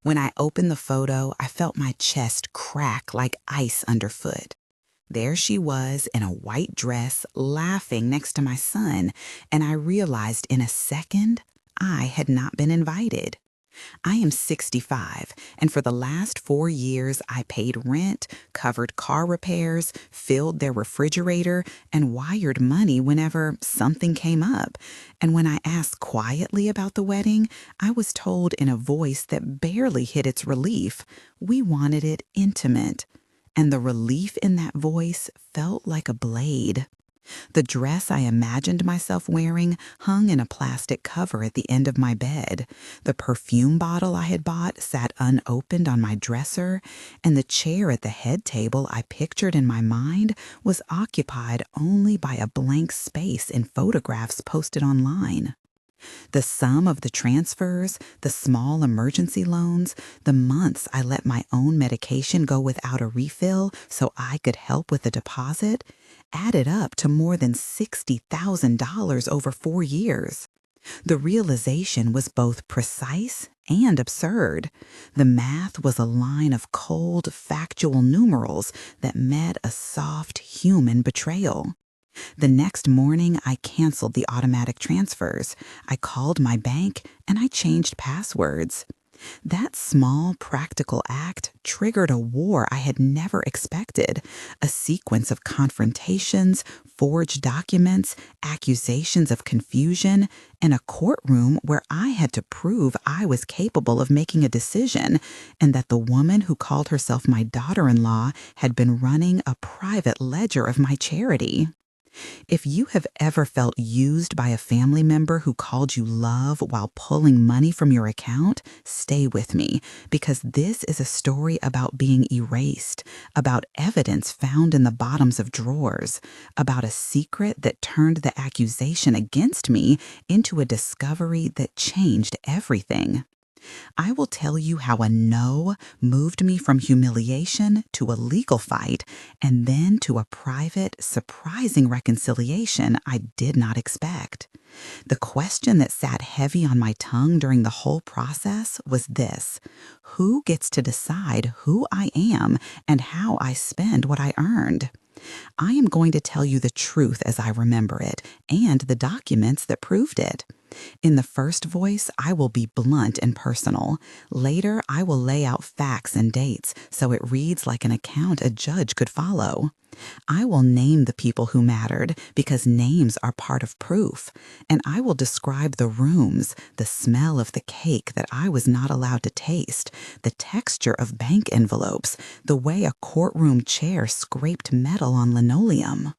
When I opened the photo, I felt my chest crack like ice underfoot. There she was in a white dress, laughing next to my son, and I realized in a second I had not been invited. I am 65, and for the last 4 years, I paid rent, covered car repairs, filled their refrigerator, and wired money whenever something came up. And when I asked quietly about the wedding, I was told in a voice that barely hid its relief, we wanted it intimate. And the relief in that voice felt like a blade. The dress I imagined myself wearing hung in a plastic cover at the end of my bed. The perfume bottle I had bought sat unopened on my dresser, and the chair at the head table I pictured in my mind was occupied only by a blank space in photographs posted online. The sum of the transfers, the small emergency loans, the months I let my own medication go without a refill so I could help with the deposit, added up to more than $60,000 over 4 years. The realization was both precise and absurd. The math was a line of cold, factual numerals that met a soft, human betrayal. The next morning, I canceled the automatic transfers. I called my bank and I changed passwords. That small, practical act triggered a war I had never expected, a sequence of confrontations, forged documents, accusations of confusion, and a courtroom where I had to prove I was capable of making a decision and that the woman who called herself my daughter-in-law had been running a private ledger of my charity. If you have ever felt used by a family member who called you love while pulling money from your account, stay with me, because this is a story about being erased, about evidence found in the bottoms of drawers, about a secret that turned the accusation against me into a discovery that changed everything. I will tell you how a no moved me from humiliation to a legal fight and then to a private, surprising reconciliation I did not expect. The question that sat heavy on my tongue during the whole process was this: who gets to decide who I am and how I spend what I earned? I am going to tell you the truth as I remember it and the documents that proved it. In the first voice, I will be blunt and personal. Later, I will lay out facts and dates so it reads like an account a judge could follow. I will name the people who mattered because names are part of proof. And I will describe the rooms, the smell of the cake that I was not allowed to taste, the texture of bank envelopes, the way a courtroom chair scraped metal on linoleum.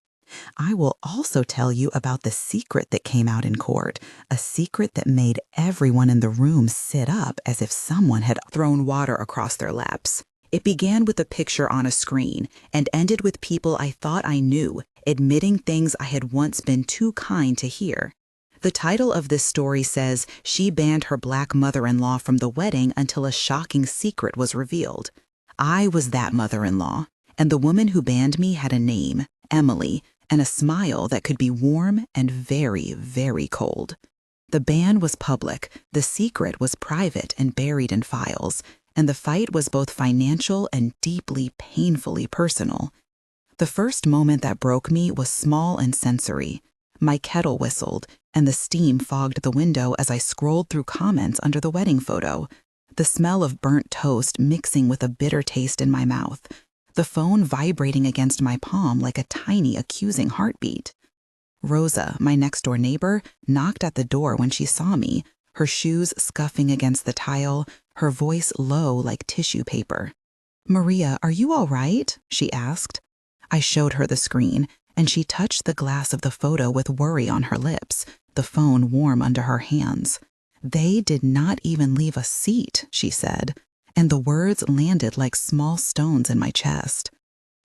I will also tell you about the secret that came out in court, a secret that made everyone in the room sit up as if someone had thrown water across their laps. It began with a picture on a screen and ended with people I thought I knew, admitting things I had once been too kind to hear. The title of this story says she banned her black mother-in-law from the wedding until a shocking secret was revealed. I was that mother-in-law, and the woman who banned me had a name, Emily, and a smile that could be warm and very, very cold. The ban was public, the secret was private and buried in files, and the fight was both financial and deeply, painfully personal. The first moment that broke me was small and sensory. My kettle whistled, and the steam fogged the window as I scrolled through comments under the wedding photo. The smell of burnt toast mixing with a bitter taste in my mouth. The phone vibrating against my palm like a tiny, accusing heartbeat. Rosa, my next-door neighbor, knocked at the door when she saw me, her shoes scuffing against the tile, her voice low like tissue paper. "Maria, are you all right?" she asked. I showed her the screen, and she touched the glass of the photo with worry on her lips, the phone warm under her hands. "They did not even leave a seat," she said, and the words landed like small stones in my chest.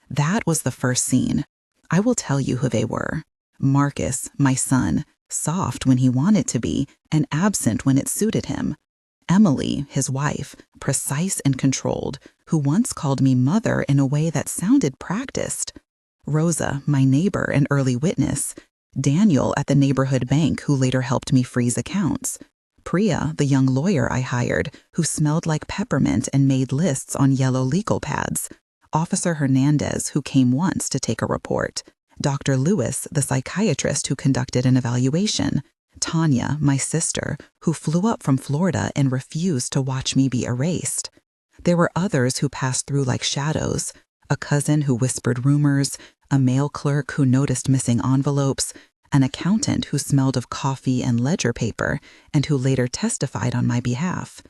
That was the first scene. I will tell you who they were. Marcus, my son, soft when he wanted to be and absent when it suited him. Emily, his wife, precise and controlled, who once called me mother in a way that sounded practiced. Rosa, my neighbor and early witness. Daniel at the neighborhood bank who later helped me freeze accounts. Priya, the young lawyer I hired, who smelled like peppermint and made lists on yellow legal pads. Officer Hernandez, who came once to take a report. Dr. Lewis, the psychiatrist who conducted an evaluation. Tanya, my sister, who flew up from Florida and refused to watch me be erased. There were others who passed through like shadows. A cousin who whispered rumors, a mail clerk who noticed missing envelopes, an accountant who smelled of coffee and ledger paper and who later testified on my behalf.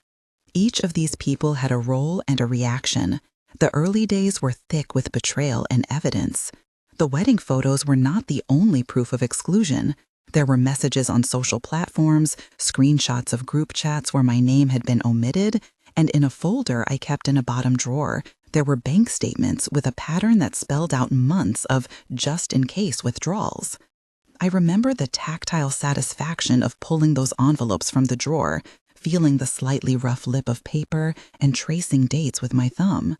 Each of these people had a role and a reaction. The early days were thick with betrayal and evidence. The wedding photos were not the only proof of exclusion. There were messages on social platforms, screenshots of group chats where my name had been omitted, and in a folder I kept in a bottom drawer, there were bank statements with a pattern that spelled out months of just-in-case withdrawals. I remember the tactile satisfaction of pulling those envelopes from the drawer, feeling the slightly rough lip of paper, and tracing dates with my thumb.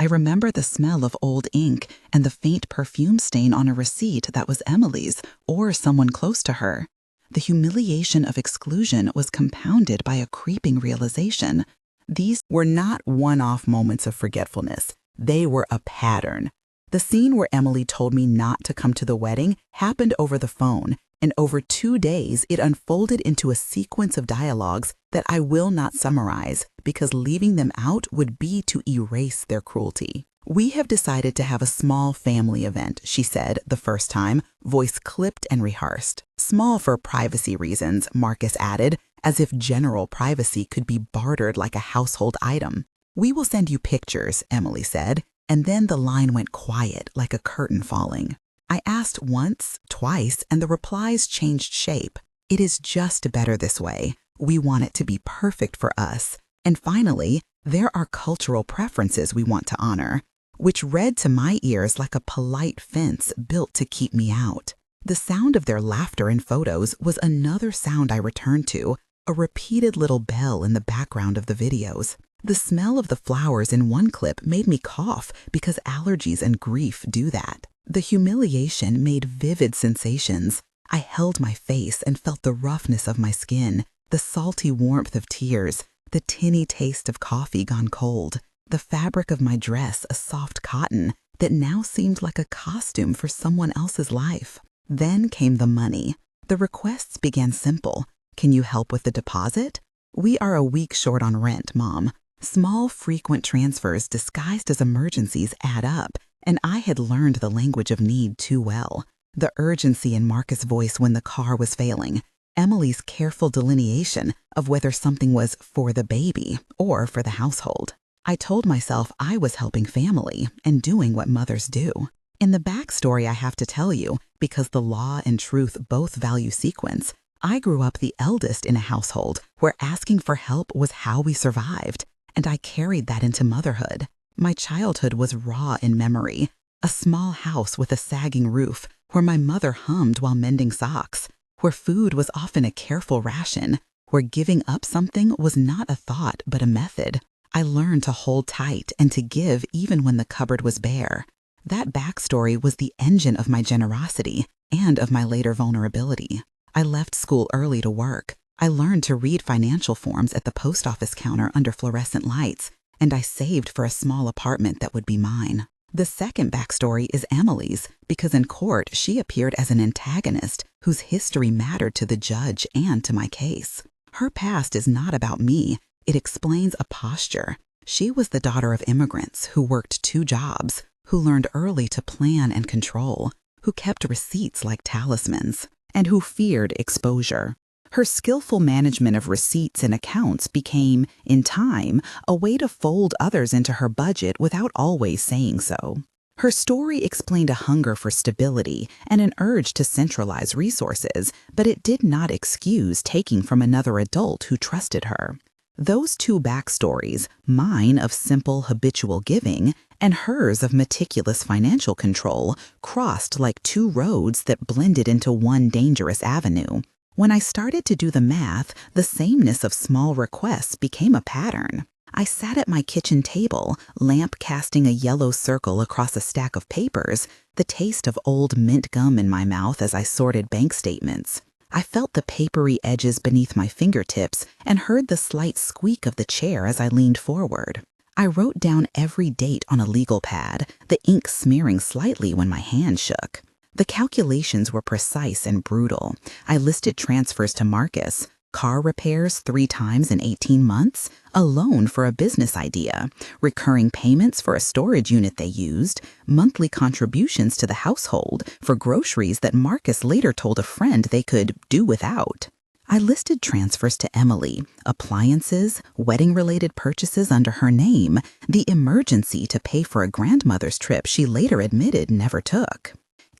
I remember the smell of old ink and the faint perfume stain on a receipt that was Emily's or someone close to her. The humiliation of exclusion was compounded by a creeping realization. These were not one-off moments of forgetfulness. They were a pattern. The scene where Emily told me not to come to the wedding happened over the phone, and over 2 days it unfolded into a sequence of dialogues that I will not summarize because leaving them out would be to erase their cruelty. "We have decided to have a small family event," she said the first time, voice clipped and rehearsed. "Small for privacy reasons," Marcus added, as if general privacy could be bartered like a household item. "We will send you pictures," Emily said, and then the line went quiet like a curtain falling. I asked once, twice, and the replies changed shape. "It is just better this way. We want it to be perfect for us." And finally, "There are cultural preferences we want to honor," which read to my ears like a polite fence built to keep me out. The sound of their laughter in photos was another sound I returned to, a repeated little bell in the background of the videos. The smell of the flowers in one clip made me cough because allergies and grief do that. The humiliation made vivid sensations. I held my face and felt the roughness of my skin, the salty warmth of tears, the tinny taste of coffee gone cold, the fabric of my dress a soft cotton that now seemed like a costume for someone else's life. Then came the money. The requests began simple. "Can you help with the deposit?" "We are a week short on rent, Mom." Small, frequent transfers disguised as emergencies add up, and I had learned the language of need too well. The urgency in Marcus' voice when the car was failing, Emily's careful delineation of whether something was for the baby or for the household. I told myself I was helping family and doing what mothers do. In the backstory I have to tell you, because the law and truth both value sequence, I grew up the eldest in a household where asking for help was how we survived, and I carried that into motherhood. My childhood was raw in memory, a small house with a sagging roof where my mother hummed while mending socks, where food was often a careful ration, where giving up something was not a thought but a method. I learned to hold tight and to give even when the cupboard was bare. That backstory was the engine of my generosity and of my later vulnerability. I left school early to work. I learned to read financial forms at the post office counter under fluorescent lights, and I saved for a small apartment that would be mine. The second backstory is Emily's, because in court she appeared as an antagonist whose history mattered to the judge and to my case. Her past is not about me. It explains a posture. She was the daughter of immigrants who worked 2 jobs, who learned early to plan and control, who kept receipts like talismans, and who feared exposure. Her skillful management of receipts and accounts became, in time, a way to fold others into her budget without always saying so. Her story explained a hunger for stability and an urge to centralize resources, but it did not excuse taking from another adult who trusted her. Those 2 backstories, mine of simple habitual giving and hers of meticulous financial control, crossed like 2 roads that blended into one dangerous avenue. When I started to do the math, the sameness of small requests became a pattern. I sat at my kitchen table, lamp casting a yellow circle across a stack of papers, the taste of old mint gum in my mouth as I sorted bank statements. I felt the papery edges beneath my fingertips and heard the slight squeak of the chair as I leaned forward. I wrote down every date on a legal pad, the ink smearing slightly when my hand shook. The calculations were precise and brutal. I listed transfers to Marcus, car repairs 3 times in 18 months, a loan for a business idea, recurring payments for a storage unit they used, monthly contributions to the household for groceries that Marcus later told a friend they could do without. I listed transfers to Emily, appliances, wedding-related purchases under her name, the emergency to pay for a grandmother's trip she later admitted never took.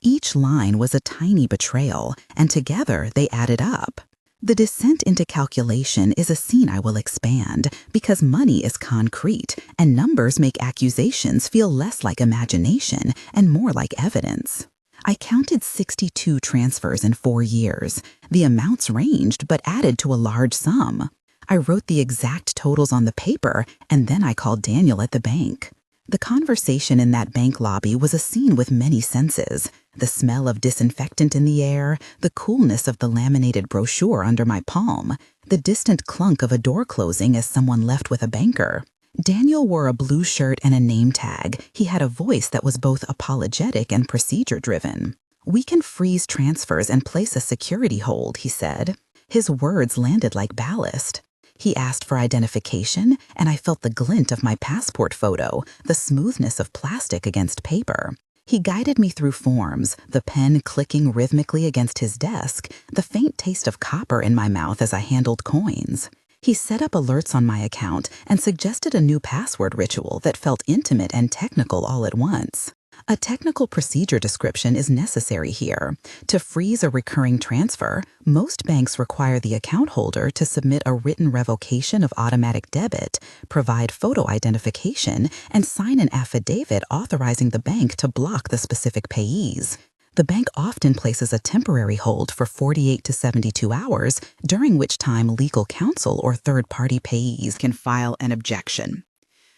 Each line was a tiny betrayal, and together they added up. The descent into calculation is a scene I will expand because money is concrete and numbers make accusations feel less like imagination and more like evidence. I counted 62 transfers in 4 years. The amounts ranged but added to a large sum. I wrote the exact totals on the paper and then I called Daniel at the bank. The conversation in that bank lobby was a scene with many senses. The smell of disinfectant in the air, the coolness of the laminated brochure under my palm, the distant clunk of a door closing as someone left with a banker. Daniel wore a blue shirt and a name tag. He had a voice that was both apologetic and procedure-driven. "We can freeze transfers and place a security hold," he said. His words landed like ballast. He asked for identification, and I felt the glint of my passport photo, the smoothness of plastic against paper. He guided me through forms, the pen clicking rhythmically against his desk, the faint taste of copper in my mouth as I handled coins. He set up alerts on my account and suggested a new password ritual that felt intimate and technical all at once. A technical procedure description is necessary here. To freeze a recurring transfer, most banks require the account holder to submit a written revocation of automatic debit, provide photo identification, and sign an affidavit authorizing the bank to block the specific payees. The bank often places a temporary hold for 48 to 72 hours, during which time legal counsel or third-party payees can file an objection.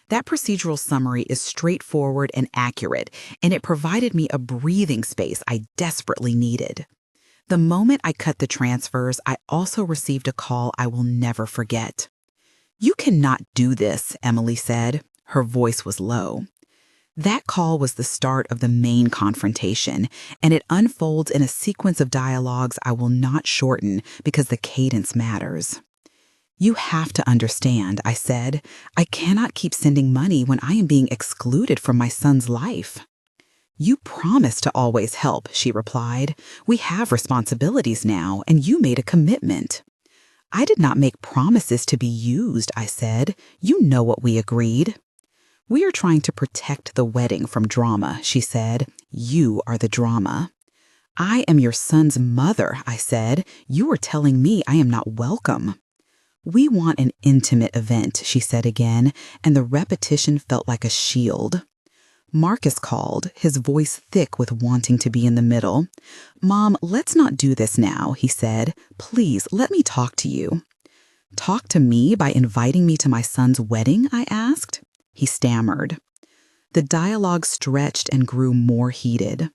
That procedural summary is straightforward and accurate, and it provided me a breathing space I desperately needed. The moment I cut the transfers, I also received a call I will never forget. "You cannot do this," Emily said. Her voice was low. That call was the start of the main confrontation, and it unfolds in a sequence of dialogues I will not shorten because the cadence matters. "You have to understand," I said. "I cannot keep sending money when I am being excluded from my son's life." "You promised to always help," she replied. "We have responsibilities now, and you made a commitment." "I did not make promises to be used," I said. "You know what we agreed." "We are trying to protect the wedding from drama," she said. "You are the drama." "I am your son's mother," I said. "You are telling me I am not welcome." "We want an intimate event," she said again, and the repetition felt like a shield. Marcus called, his voice thick with wanting to be in the middle. "Mom, let's not do this now," he said. "Please, let me talk to you." "Talk to me by inviting me to my son's wedding?" I asked. He stammered. The dialogue stretched and grew more heated.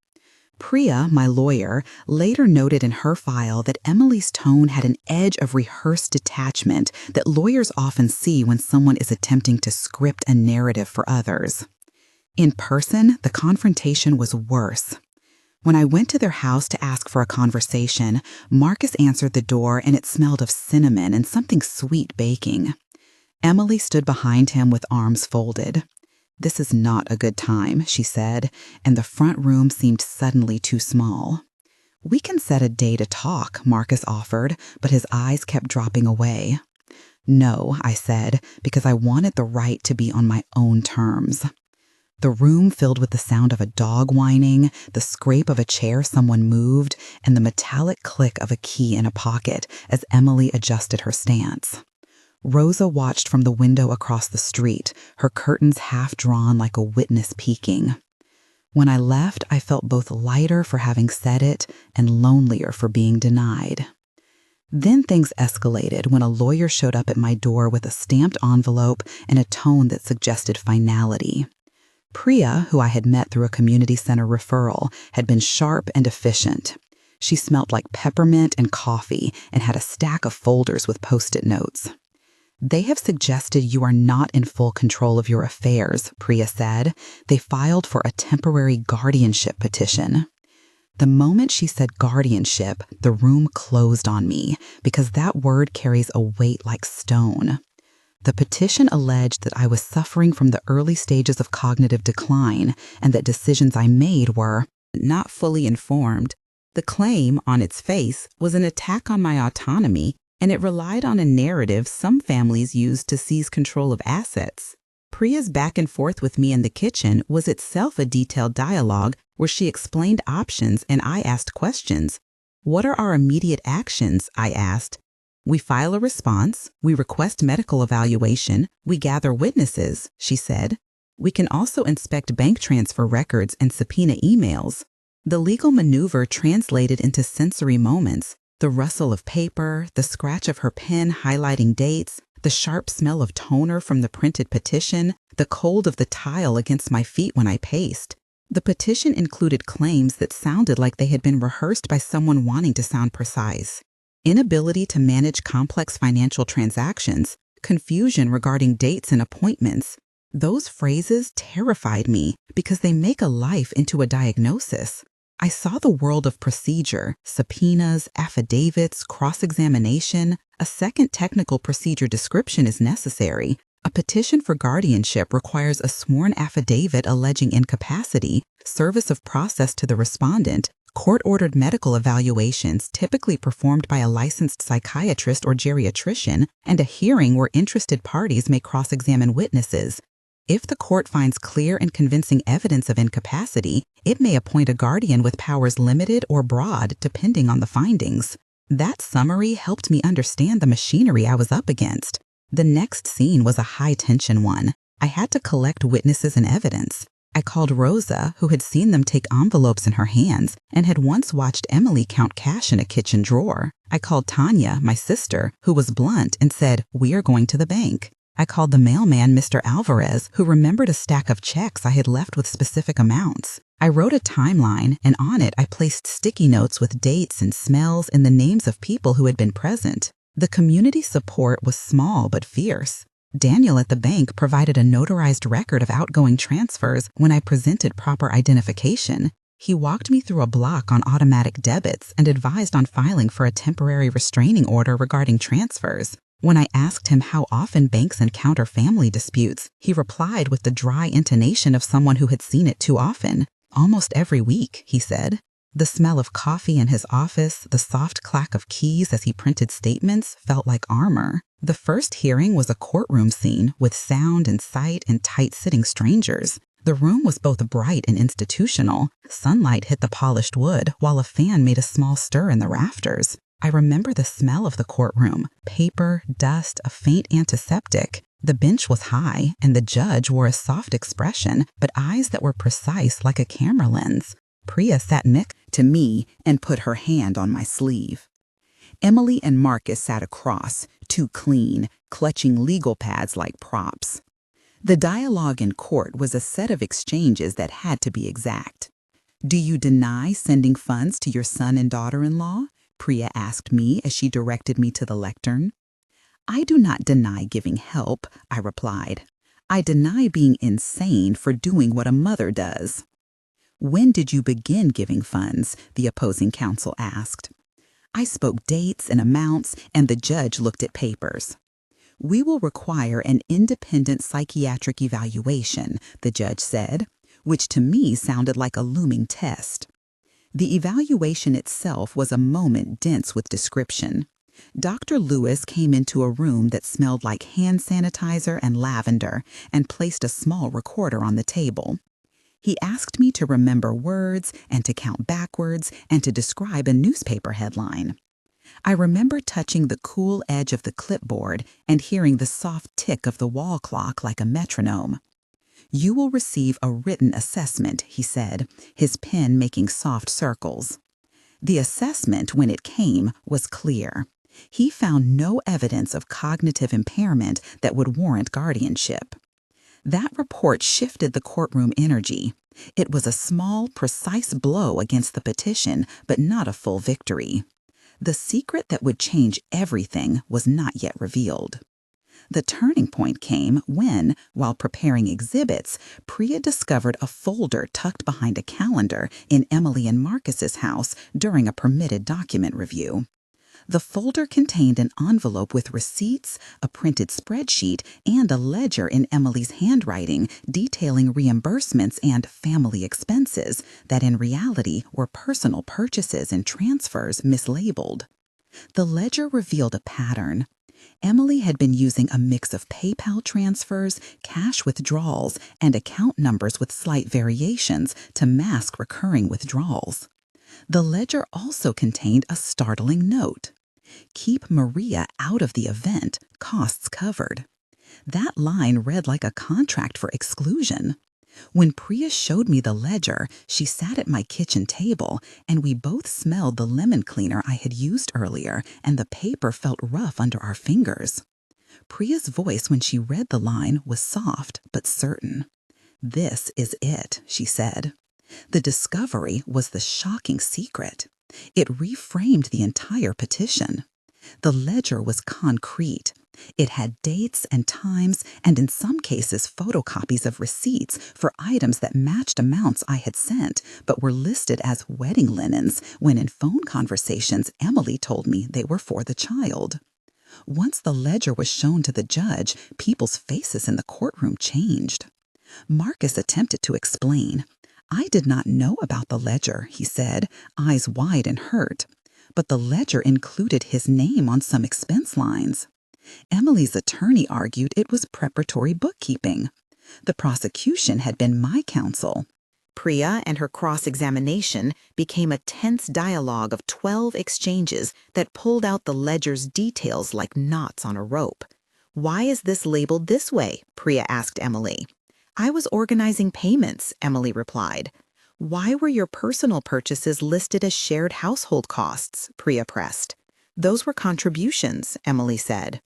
Priya, my lawyer, later noted in her file that Emily's tone had an edge of rehearsed detachment that lawyers often see when someone is attempting to script a narrative for others. In person, the confrontation was worse. When I went to their house to ask for a conversation, Marcus answered the door and it smelled of cinnamon and something sweet baking. Emily stood behind him with arms folded. "This is not a good time," she said, and the front room seemed suddenly too small. "We can set a day to talk," Marcus offered, but his eyes kept dropping away. "No," I said, because I wanted the right to be on my own terms. The room filled with the sound of a dog whining, the scrape of a chair someone moved, and the metallic click of a key in a pocket as Emily adjusted her stance. Rosa watched from the window across the street, her curtains half drawn like a witness peeking. When I left, I felt both lighter for having said it and lonelier for being denied. Then things escalated when a lawyer showed up at my door with a stamped envelope and a tone that suggested finality. Priya, who I had met through a community center referral, had been sharp and efficient. She smelled like peppermint and coffee and had a stack of folders with post-it notes. "They have suggested you are not in full control of your affairs," Priya said. "They filed for a temporary guardianship petition." The moment she said guardianship, the room closed on me because that word carries a weight like stone. The petition alleged that I was suffering from the early stages of cognitive decline and that decisions I made were not fully informed. The claim, on its face, was an attack on my autonomy, and it relied on a narrative some families use to seize control of assets. Priya's back and forth with me in the kitchen was itself a detailed dialogue where she explained options and I asked questions. "What are our immediate actions?" I asked. "We file a response, we request medical evaluation, we gather witnesses," she said. "We can also inspect bank transfer records and subpoena emails." The legal maneuver translated into sensory moments: the rustle of paper, the scratch of her pen highlighting dates, the sharp smell of toner from the printed petition, the cold of the tile against my feet when I paced. The petition included claims that sounded like they had been rehearsed by someone wanting to sound precise. Inability to manage complex financial transactions, confusion regarding dates and appointments. Those phrases terrified me because they make a life into a diagnosis. I saw the world of procedure: subpoenas, affidavits, cross-examination. A second technical procedure description is necessary. A petition for guardianship requires a sworn affidavit alleging incapacity, service of process to the respondent, court-ordered medical evaluations typically performed by a licensed psychiatrist or geriatrician, and a hearing where interested parties may cross-examine witnesses. If the court finds clear and convincing evidence of incapacity, it may appoint a guardian with powers limited or broad depending on the findings. That summary helped me understand the machinery I was up against. The next scene was a high-tension one. I had to collect witnesses and evidence. I called Rosa, who had seen them take envelopes in her hands and had once watched Emily count cash in a kitchen drawer. I called Tanya, my sister, who was blunt and said, "We are going to the bank." I called the mailman, Mr. Alvarez, who remembered a stack of checks I had left with specific amounts. I wrote a timeline, and on it I placed sticky notes with dates and smells and the names of people who had been present. The community support was small but fierce. Daniel at the bank provided a notarized record of outgoing transfers when I presented proper identification. He walked me through a block on automatic debits and advised on filing for a temporary restraining order regarding transfers. When I asked him how often banks encounter family disputes, he replied with the dry intonation of someone who had seen it too often. "Almost every week," he said. The smell of coffee in his office, the soft clack of keys as he printed statements, felt like armor. The first hearing was a courtroom scene with sound and sight and tight-sitting strangers. The room was both bright and institutional. Sunlight hit the polished wood, while a fan made a small stir in the rafters. I remember the smell of the courtroom: paper, dust, a faint antiseptic. The bench was high, and the judge wore a soft expression, but eyes that were precise like a camera lens. Priya sat next to me and put her hand on my sleeve. Emily and Marcus sat across, too clean, clutching legal pads like props. The dialogue in court was a set of exchanges that had to be exact. "Do you deny sending funds to your son and daughter-in-law?" Priya asked me as she directed me to the lectern. "I do not deny giving help," I replied. "I deny being insane for doing what a mother does." "When did you begin giving funds?" the opposing counsel asked. I spoke dates and amounts, and the judge looked at papers. "We will require an independent psychiatric evaluation," the judge said, which to me sounded like a looming test. The evaluation itself was a moment dense with description. Dr. Lewis came into a room that smelled like hand sanitizer and lavender and placed a small recorder on the table. He asked me to remember words and to count backwards and to describe a newspaper headline. I remember touching the cool edge of the clipboard and hearing the soft tick of the wall clock like a metronome. "You will receive a written assessment," he said, his pen making soft circles. The assessment, when it came, was clear. He found no evidence of cognitive impairment that would warrant guardianship. That report shifted the courtroom energy. It was a small, precise blow against the petition, but not a full victory. The secret that would change everything was not yet revealed. The turning point came when, while preparing exhibits, Priya discovered a folder tucked behind a calendar in Emily and Marcus's house during a permitted document review. The folder contained an envelope with receipts, a printed spreadsheet, and a ledger in Emily's handwriting detailing reimbursements and family expenses that in reality were personal purchases and transfers mislabeled. The ledger revealed a pattern. Emily had been using a mix of PayPal transfers, cash withdrawals, and account numbers with slight variations to mask recurring withdrawals. The ledger also contained a startling note. "Keep Maria out of the event, costs covered." That line read like a contract for exclusion. When Priya showed me the ledger, she sat at my kitchen table, and we both smelled the lemon cleaner I had used earlier, and the paper felt rough under our fingers. Priya's voice when she read the line was soft but certain. "This is it," she said. The discovery was the shocking secret. It reframed the entire petition. The ledger was concrete. It had dates and times, and in some cases photocopies of receipts for items that matched amounts I had sent, but were listed as wedding linens when in phone conversations Emily told me they were for the child. Once the ledger was shown to the judge, people's faces in the courtroom changed. Marcus attempted to explain. "I did not know about the ledger," he said, eyes wide and hurt. "But the ledger included his name on some expense lines." Emily's attorney argued it was preparatory bookkeeping. The prosecution had been my counsel. Priya and her cross-examination became a tense dialogue of 12 exchanges that pulled out the ledger's details like knots on a rope. "Why is this labeled this way?" Priya asked Emily. "I was organizing payments," Emily replied. "Why were your personal purchases listed as shared household costs?" Priya pressed. "Those were contributions," Emily said.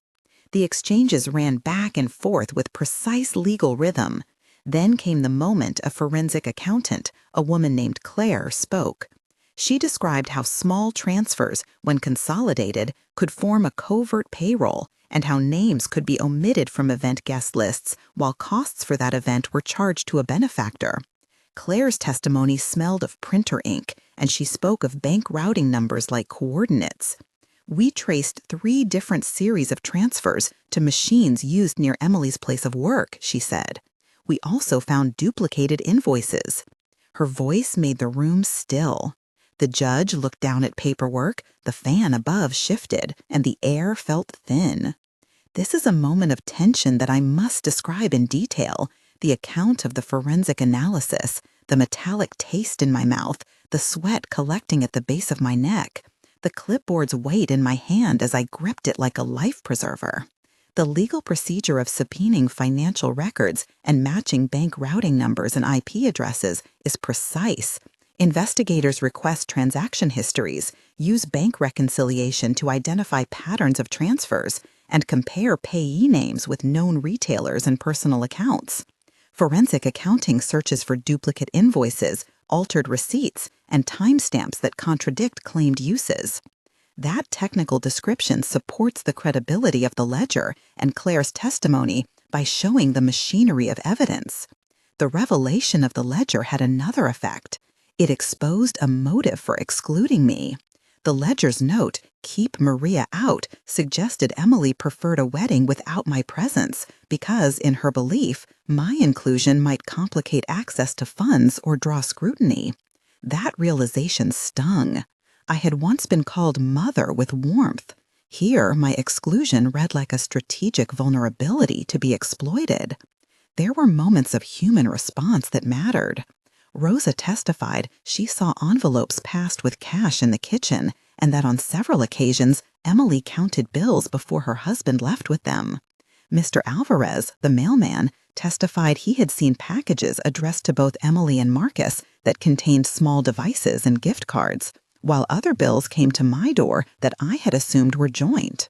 The exchanges ran back and forth with precise legal rhythm. Then came the moment a forensic accountant, a woman named Claire, spoke. She described how small transfers, when consolidated, could form a covert payroll, and how names could be omitted from event guest lists while costs for that event were charged to a benefactor. Claire's testimony smelled of printer ink, and she spoke of bank routing numbers like coordinates. "We traced 3 different series of transfers to machines used near Emily's place of work," she said. "We also found duplicated invoices." Her voice made the room still. The judge looked down at paperwork, the fan above shifted, and the air felt thin. This is a moment of tension that I must describe in detail. The account of the forensic analysis, the metallic taste in my mouth, the sweat collecting at the base of my neck, the clipboard's weight in my hand as I gripped it like a life preserver. The legal procedure of subpoenaing financial records and matching bank routing numbers and IP addresses is precise. Investigators request transaction histories, use bank reconciliation to identify patterns of transfers, and compare payee names with known retailers and personal accounts. Forensic accounting searches for duplicate invoices, altered receipts, and timestamps that contradict claimed uses. That technical description supports the credibility of the ledger and Claire's testimony by showing the machinery of evidence. The revelation of the ledger had another effect. It exposed a motive for excluding me. The ledger's note, "Keep Maria out," suggested Emily preferred a wedding without my presence because, in her belief, my inclusion might complicate access to funds or draw scrutiny. That realization stung. I had once been called mother with warmth. Here, my exclusion read like a strategic vulnerability to be exploited. There were moments of human response that mattered. Rosa testified she saw envelopes passed with cash in the kitchen and that on several occasions Emily counted bills before her husband left with them. Mr. Alvarez, the mailman, testified he had seen packages addressed to both Emily and Marcus that contained small devices and gift cards, while other bills came to my door that I had assumed were joint.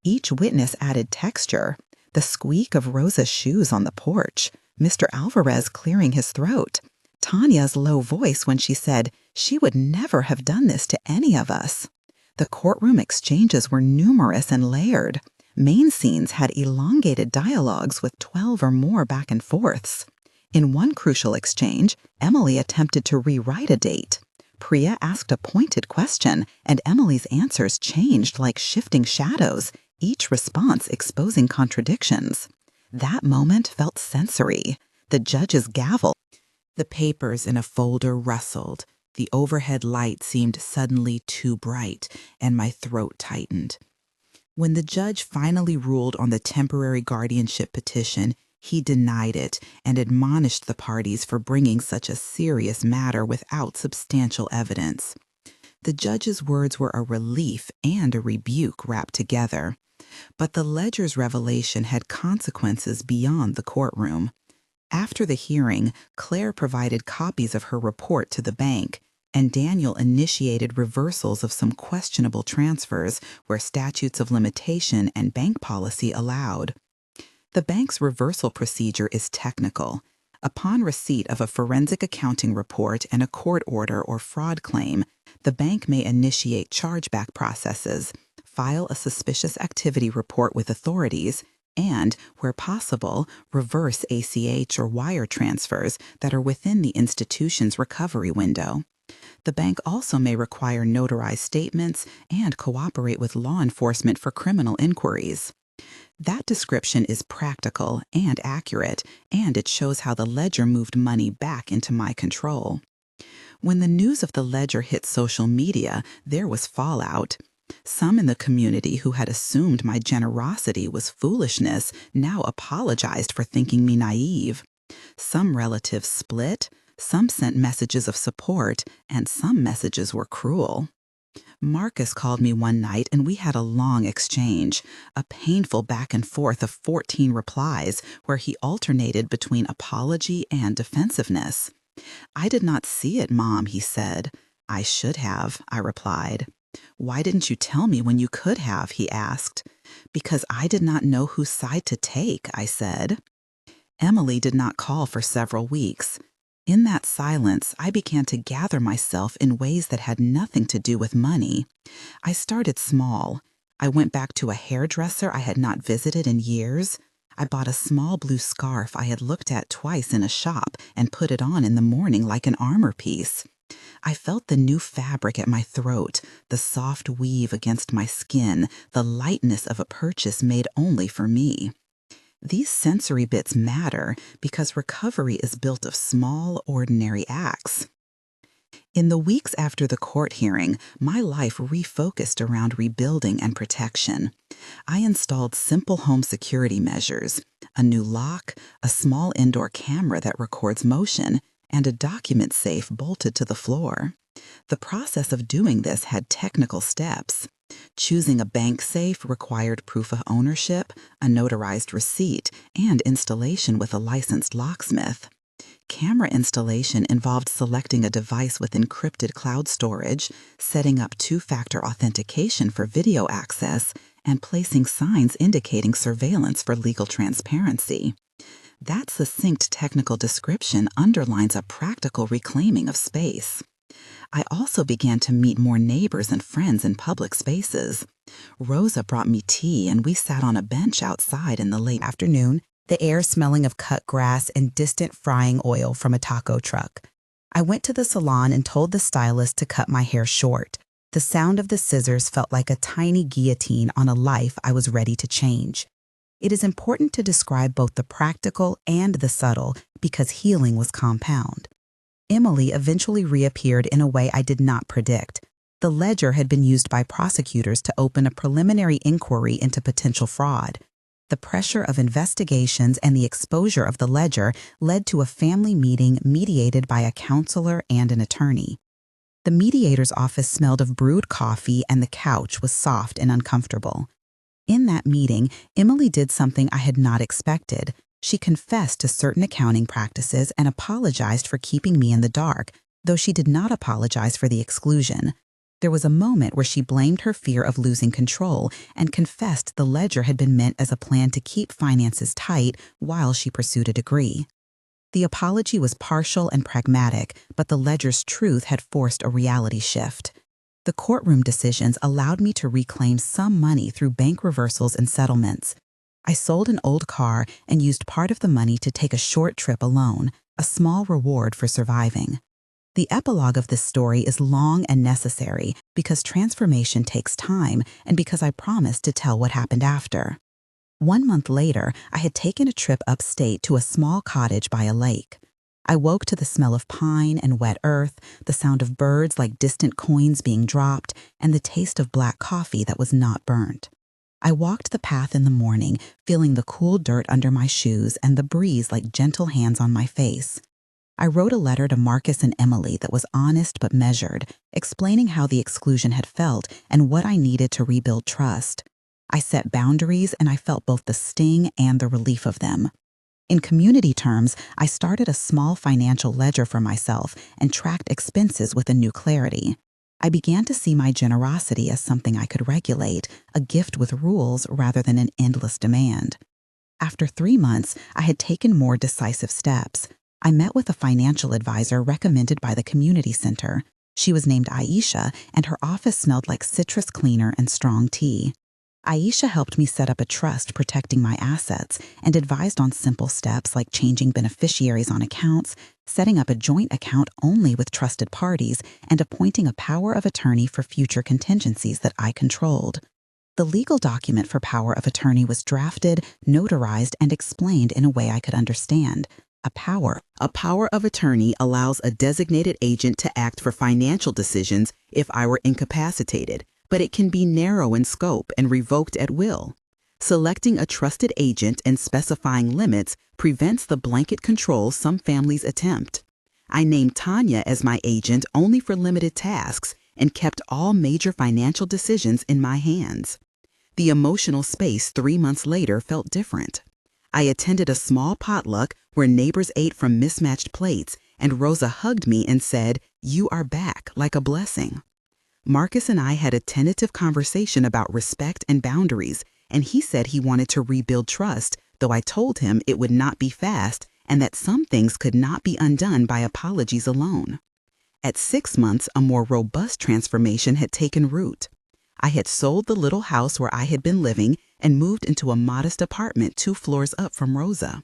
Each witness added texture. The squeak of Rosa's shoes on the porch, Mr. Alvarez clearing his throat, Tanya's low voice when she said she would never have done this to any of us. The courtroom exchanges were numerous and layered. Main scenes had elongated dialogues with 12 or more back and forths. In one crucial exchange, Emily attempted to rewrite a date. Priya asked a pointed question, and Emily's answers changed like shifting shadows, each response exposing contradictions. That moment felt sensory. The judge's gavel. The papers in a folder rustled. The overhead light seemed suddenly too bright, and my throat tightened. When the judge finally ruled on the temporary guardianship petition, he denied it and admonished the parties for bringing such a serious matter without substantial evidence. The judge's words were a relief and a rebuke wrapped together. But the ledger's revelation had consequences beyond the courtroom. After the hearing, Claire provided copies of her report to the bank, and Daniel initiated reversals of some questionable transfers where statutes of limitation and bank policy allowed. The bank's reversal procedure is technical. Upon receipt of a forensic accounting report and a court order or fraud claim, the bank may initiate chargeback processes, file a suspicious activity report with authorities, and, where possible, reverse ACH or wire transfers that are within the institution's recovery window. The bank also may require notarized statements and cooperate with law enforcement for criminal inquiries. That description is practical and accurate, and it shows how the ledger moved money back into my control. When the news of the ledger hit social media, there was fallout. Some in the community who had assumed my generosity was foolishness now apologized for thinking me naive. Some relatives split, some sent messages of support, and some messages were cruel. Marcus called me one night and we had a long exchange, a painful back and forth of 14 replies where he alternated between apology and defensiveness. "I did not see it, Mom," he said. "I should have," I replied. "Why didn't you tell me when you could have?" he asked. "Because I did not know whose side to take," I said. Emily did not call for several weeks. In that silence, I began to gather myself in ways that had nothing to do with money. I started small. I went back to a hairdresser I had not visited in years. I bought a small blue scarf I had looked at twice in a shop and put it on in the morning like an armor piece. I felt the new fabric at my throat, the soft weave against my skin, the lightness of a purchase made only for me. These sensory bits matter because recovery is built of small, ordinary acts. In the weeks after the court hearing, my life refocused around rebuilding and protection. I installed simple home security measures, a new lock, a small indoor camera that records motion, and a document safe bolted to the floor. The process of doing this had technical steps. Choosing a bank safe required proof of ownership, a notarized receipt, and installation with a licensed locksmith. Camera installation involved selecting a device with encrypted cloud storage, setting up two-factor authentication for video access, and placing signs indicating surveillance for legal transparency. That succinct technical description underlines a practical reclaiming of space. I also began to meet more neighbors and friends in public spaces. Rosa brought me tea and we sat on a bench outside in the late afternoon, the air smelling of cut grass and distant frying oil from a taco truck. I went to the salon and told the stylist to cut my hair short. The sound of the scissors felt like a tiny guillotine on a life I was ready to change. It is important to describe both the practical and the subtle because healing was compound. Emily eventually reappeared in a way I did not predict. The ledger had been used by prosecutors to open a preliminary inquiry into potential fraud. The pressure of investigations and the exposure of the ledger led to a family meeting mediated by a counselor and an attorney. The mediator's office smelled of brewed coffee and the couch was soft and uncomfortable. In that meeting, Emily did something I had not expected. She confessed to certain accounting practices and apologized for keeping me in the dark, though she did not apologize for the exclusion. There was a moment where she blamed her fear of losing control and confessed the ledger had been meant as a plan to keep finances tight while she pursued a degree. The apology was partial and pragmatic, but the ledger's truth had forced a reality shift. The courtroom decisions allowed me to reclaim some money through bank reversals and settlements. I sold an old car and used part of the money to take a short trip alone, a small reward for surviving. The epilogue of this story is long and necessary because transformation takes time and because I promised to tell what happened after. 1 month later, I had taken a trip upstate to a small cottage by a lake. I woke to the smell of pine and wet earth, the sound of birds like distant coins being dropped, and the taste of black coffee that was not burnt. I walked the path in the morning, feeling the cool dirt under my shoes and the breeze like gentle hands on my face. I wrote a letter to Marcus and Emily that was honest but measured, explaining how the exclusion had felt and what I needed to rebuild trust. I set boundaries and I felt both the sting and the relief of them. In community terms, I started a small financial ledger for myself and tracked expenses with a new clarity. I began to see my generosity as something I could regulate, a gift with rules rather than an endless demand. After 3 months, I had taken more decisive steps. I met with a financial advisor recommended by the community center. She was named Aisha, and her office smelled like citrus cleaner and strong tea. Aisha helped me set up a trust protecting my assets and advised on simple steps like changing beneficiaries on accounts, setting up a joint account only with trusted parties, and appointing a power of attorney for future contingencies that I controlled. The legal document for power of attorney was drafted, notarized, and explained in a way I could understand. A power of attorney allows a designated agent to act for financial decisions if I were incapacitated, but it can be narrow in scope and revoked at will. Selecting a trusted agent and specifying limits prevents the blanket control some families attempt. I named Tanya as my agent only for limited tasks and kept all major financial decisions in my hands. The emotional space 3 months later felt different. I attended a small potluck where neighbors ate from mismatched plates, and Rosa hugged me and said, "You are back," like a blessing. Marcus and I had a tentative conversation about respect and boundaries, and he said he wanted to rebuild trust, though I told him it would not be fast and that some things could not be undone by apologies alone. At 6 months, a more robust transformation had taken root. I had sold the little house where I had been living and moved into a modest apartment 2 floors up from Rosa.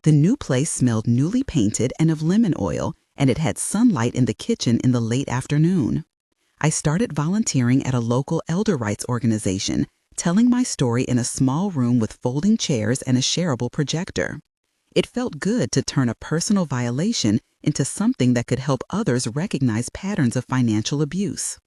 The new place smelled newly painted and of lemon oil, and it had sunlight in the kitchen in the late afternoon. I started volunteering at a local elder rights organization, telling my story in a small room with folding chairs and a shareable projector. It felt good to turn a personal violation into something that could help others recognize patterns of financial abuse.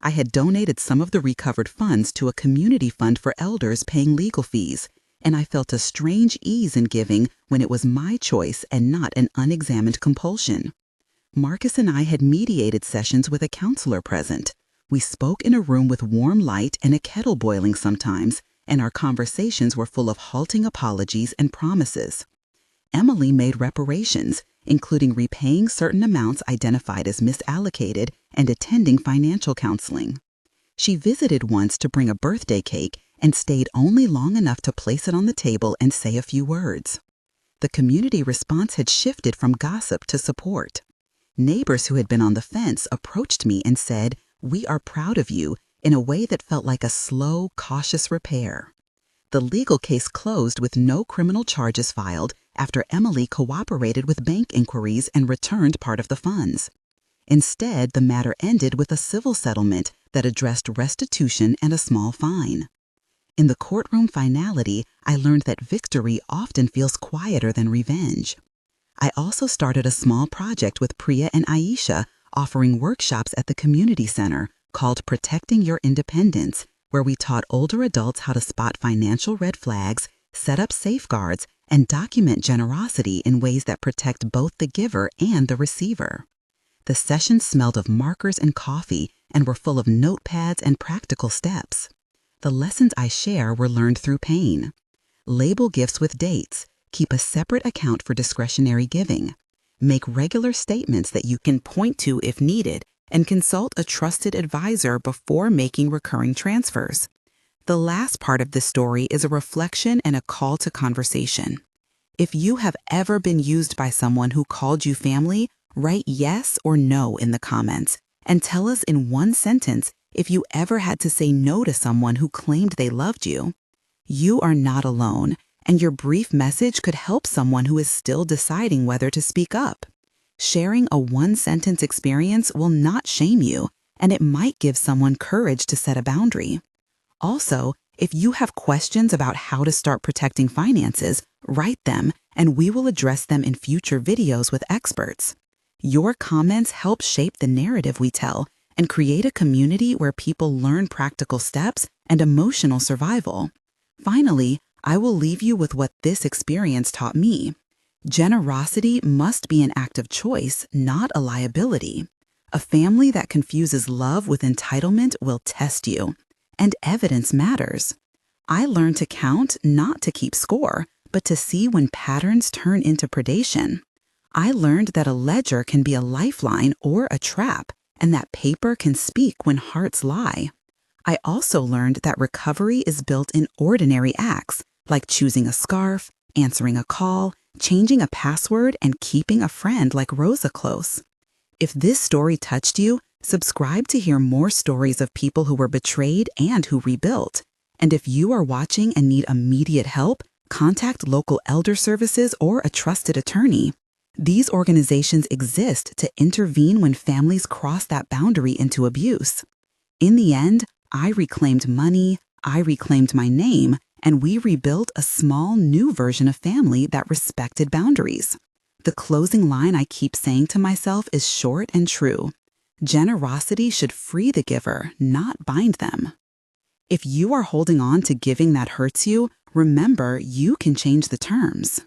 I had donated some of the recovered funds to a community fund for elders paying legal fees, and I felt a strange ease in giving when it was my choice and not an unexamined compulsion. Marcus and I had mediated sessions with a counselor present. We spoke in a room with warm light and a kettle boiling sometimes, and our conversations were full of halting apologies and promises. Emily made reparations, including repaying certain amounts identified as misallocated and attending financial counseling. She visited once to bring a birthday cake and stayed only long enough to place it on the table and say a few words. The community response had shifted from gossip to support. Neighbors who had been on the fence approached me and said, "We are proud of you," in a way that felt like a slow, cautious repair. The legal case closed with no criminal charges filed after Emily cooperated with bank inquiries and returned part of the funds. Instead, the matter ended with a civil settlement that addressed restitution and a small fine. In the courtroom finality, I learned that victory often feels quieter than revenge. I also started a small project with Priya and Aisha, offering workshops at the community center called Protecting Your Independence, where we taught older adults how to spot financial red flags, set up safeguards, and document generosity in ways that protect both the giver and the receiver. The sessions smelled of markers and coffee and were full of notepads and practical steps. The lessons I share were learned through pain. Label gifts with dates. Keep a separate account for discretionary giving. Make regular statements that you can point to if needed, and consult a trusted advisor before making recurring transfers. The last part of this story is a reflection and a call to conversation. If you have ever been used by someone who called you family, write yes or no in the comments and tell us in one sentence if you ever had to say no to someone who claimed they loved you. You are not alone, and your brief message could help someone who is still deciding whether to speak up. Sharing a one-sentence experience will not shame you, and it might give someone courage to set a boundary. Also, if you have questions about how to start protecting finances, write them, and we will address them in future videos with experts. Your comments help shape the narrative we tell and create a community where people learn practical steps and emotional survival. Finally, I will leave you with what this experience taught me. Generosity must be an act of choice, not a liability. A family that confuses love with entitlement will test you. And evidence matters. I learned to count not to keep score, but to see when patterns turn into predation. I learned that a ledger can be a lifeline or a trap, and that paper can speak when hearts lie. I also learned that recovery is built in ordinary acts, like choosing a scarf, answering a call, changing a password, and keeping a friend like Rosa close. If this story touched you, subscribe to hear more stories of people who were betrayed and who rebuilt. And if you are watching and need immediate help, contact local elder services or a trusted attorney. These organizations exist to intervene when families cross that boundary into abuse. In the end, I reclaimed money, I reclaimed my name, and we rebuilt a small new version of family that respected boundaries. The closing line I keep saying to myself is short and true. Generosity should free the giver, not bind them. If you are holding on to giving that hurts you, remember you can change the terms.